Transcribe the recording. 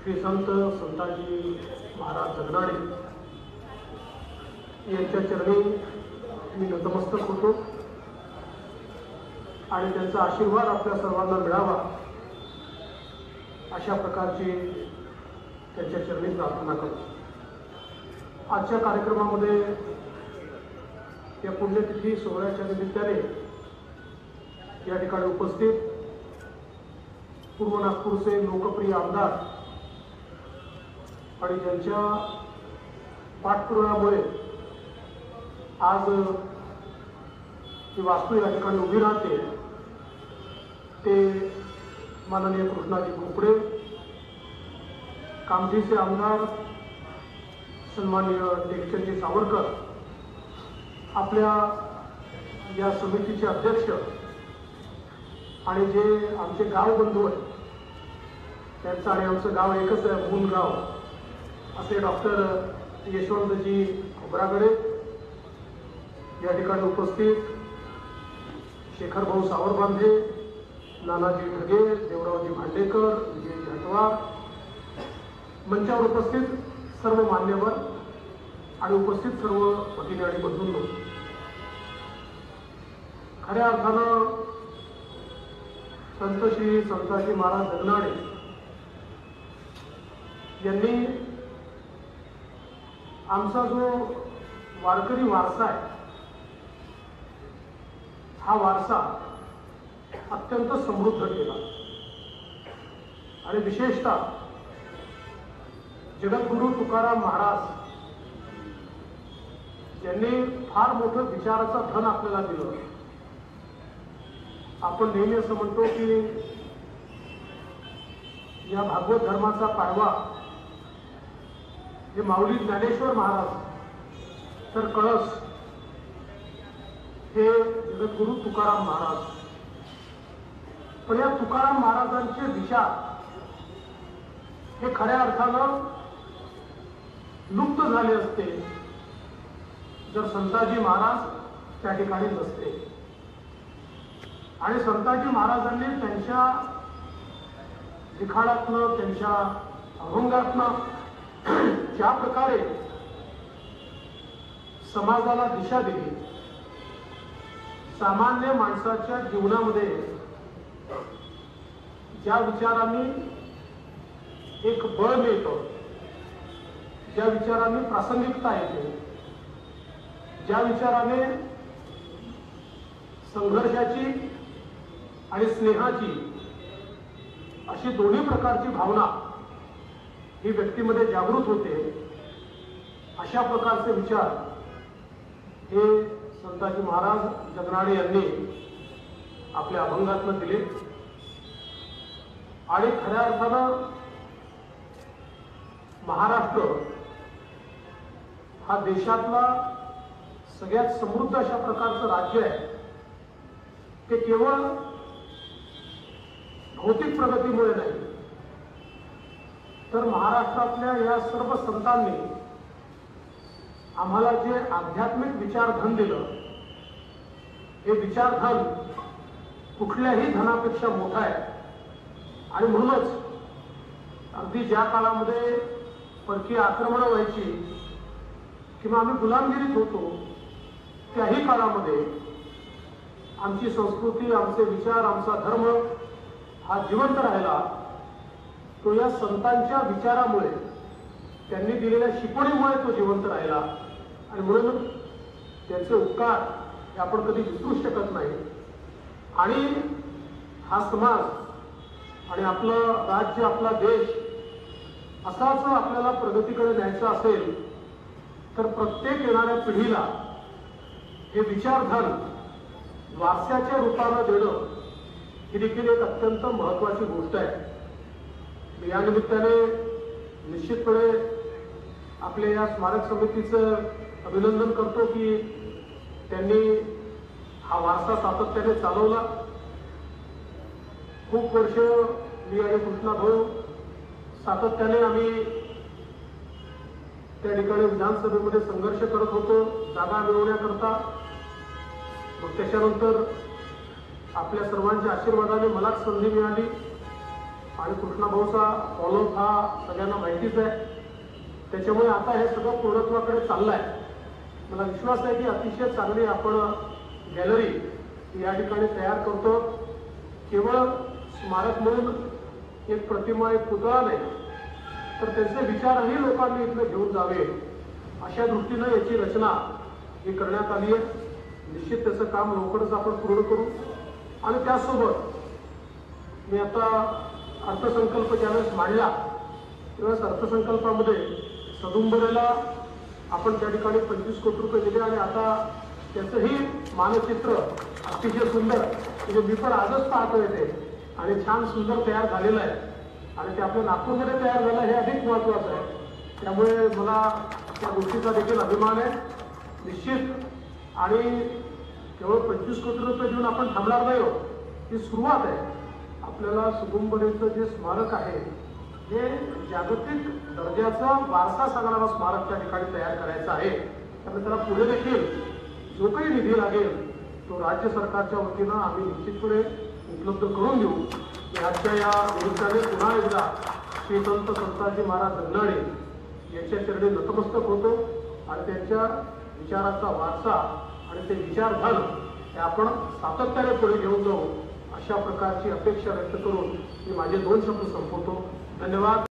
श्री संत संताजी महाराज जगनाडे यांच्या चरणी मी नतमस्तक होतो आणि त्यांचा आशीर्वाद आपल्या सर्वांना मिळावा अशा प्रकारची त्यांच्या चरणी प्रार्थना करतो। आजच्या कार्यक्रमामध्ये या पुण्यतिथी सोहळ्याच्या निमित्ताने या ठिकाणी उपस्थित पूर्व नागपूरचे लोकप्रिय आमदार आणि ज्यांच्या पाठपुराव्यामुळे आज ही वास्तू या ठिकाणी उभी राहते ते माननीय कृष्णाजी खोपडे, कामठीचे आमदार सन्माननीय टेकचंदजी सावरकर, आपल्या या समितीचे अध्यक्ष आणि जे आमचे गाव बंधू आहेत त्यांचं आणि आमचं गाव एकच आहे, मूल गाव, असे डॉक्टर यशवंतजी खोब्रागडे या ठिकाणी उपस्थित, शेखर भाऊ सावरबांधे, नानाजी ढगे, देवरावजी भांडेकर, विजय घाटवार, मंचावर उपस्थित सर्व मान्यवर आणि उपस्थित सर्व भगिनी आणि बंधूंनो, खऱ्या अर्थानं संत श्री संताजी महाराज जगनाडे यांनी आमचा जो वारकरी वारसा आहे हा वारसा अत्यंत समृद्ध केला आणि विशेषतः जगद्गुरु तुकाराम महाराज यांनी फार मोठं विचाराचं धन आपल्याला दिलं। आपण नेहमी असं म्हणतो की या भागवत धर्माचा पाडवा हे माऊली ज्ञानेश्वर महाराज तर कळस हे जगद्गुरु तुकाराम महाराज। पण या तुकाराम महाराजांचे विचार हे खऱ्या अर्थानं लुप्त झाले असते जर संताजी महाराज त्या ठिकाणी नसते। आणि संताजी महाराजांनी त्यांच्या लिखाणातनं, त्यांच्या अभंगातनं ज्या प्रकारे समाजाला दिशा दिली, सामान्य माणसाच्या जीवनामध्ये ज्या विचारांनी एक बळ मिळतं, ज्या विचारांनी प्रासंगिकता येते, ज्या विचाराने संघर्षाची आणि स्नेहाची अशी दोन्ही प्रकारची भावना ही व्यक्तीमध्ये जागृत होते, अशा प्रकारचे विचार हे संताजी महाराज जगनाडे यांनी आपल्या अभंगातून दिले। आणि खऱ्या अर्थानं महाराष्ट्र हा देशातला सगळ्यात समृद्ध अशा प्रकारचं राज्य आहे। ते केवळ भौतिक प्रगतीमुळे नाही तर महाराष्ट्रातल्या या सर्व संतांनी आम्हाला जे आध्यात्मिक विचारधन दिलं, हे विचारधन कुठल्याही धनापेक्षा मोठं आहे। आणि म्हणूनच अगदी ज्या काळामध्ये परकीय आक्रमणं व्हायची किंवा आम्ही गुलामगिरीत होतो, त्याही काळामध्ये आमची संस्कृती, आमचे विचार, आमचा धर्म हा जिवंत राहिला। तो या संतांच्या विचारामुळे, त्यांनी दिलेल्या शिकवणीमुळे तो जिवंत राहिला। आणि म्हणून त्याचे उपकार हे आपण कधी विसरू शकत नाही। आणि हा समाज आणि आपलं राज्य, आपला देश असाच आपल्याला प्रगतीकडे न्यायचा असेल तर प्रत्येक येणाऱ्या पिढीला हे विचारधन वारसाच्या रूपानं देणं ही देखील एक अत्यंत महत्त्वाची गोष्ट आहे। या निमित्ताने निश्चितपणे आपल्या या स्मारक समितीचं अभिनंदन करतो की त्यांनी हा वारसा सातत्याने चालवला। खूप वर्ष मी आणि कृष्णा भाऊ सातत्याने आम्ही त्या ठिकाणी विधानसभेमध्ये संघर्ष करत होतो जागा मिळवण्याकरता। मग त्याच्यानंतर आपल्या सर्वांच्या आशीर्वादाने मला संधी मिळाली आणि कृष्णाभाऊचा फॉलोअप हा सगळ्यांना माहितीच आहे. त्याच्यामुळे आता हे सगळं पूर्णत्वाकडे चाललंय. मला विश्वास आहे की अतिशय चांगली आपण गॅलरी या ठिकाणी तयार करतो. केवळ स्मारक म्हणून एक प्रतिमा, एक पुतळा नाही, तर त्यांचे विचारही लोकांनी इथले घेऊन जावे अशा दृष्टीनं याची रचना ही करण्यात आली आहे. निश्चित त्याचं काम लवकरच आपण पूर्ण करू. आणि त्यासोबत मी आता अर्थसंकल्प ज्यावेळेस मांडला त्यावेळेस अर्थसंकल्पामध्ये सदुंबरेला आपण त्या ठिकाणी 25 कोटी रुपये दिले आणि आता त्याचंही मानचित्र अतिशय सुंदर, म्हणजे मी पण आजच पाहतोय ते, आणि छान सुंदर तयार झालेलं आहे. आणि ते आपल्या नागपूरमध्ये तयार झालं हे अधिक महत्त्वाचं आहे. त्यामुळे मला त्या गोष्टीचा देखील अभिमान आहे निश्चित. आणि केवळ 25 कोटी रुपये देऊन आपण थांबणार नाही आहोत, ही सुरुवात आहे. आपल्याला सदुंबरेचं जे स्मारक आहे हे जागतिक दर्जाचा वारसा सांगणारा स्मारक त्या ठिकाणी तयार करायचं आहे. त्यामुळे त्याला पुढे देखील जो काही निधी लागेल तो राज्य सरकारच्या वतीनं आम्ही निश्चितपणे उपलब्ध करून देऊ. आजच्या या निमित्ताने पुन्हा एकदा श्री संत संताजी महाराज जगनाळे यांच्या चरणी नतमस्तक होतो आणि त्यांच्या विचाराचा वारसा आणि ते विचारधन हे आपण सातत्याने पुढे घेऊन जाऊ अशा प्रकारची अपेक्षा व्यक्त करून मी माझे 2 शब्द संपवतो. धन्यवाद.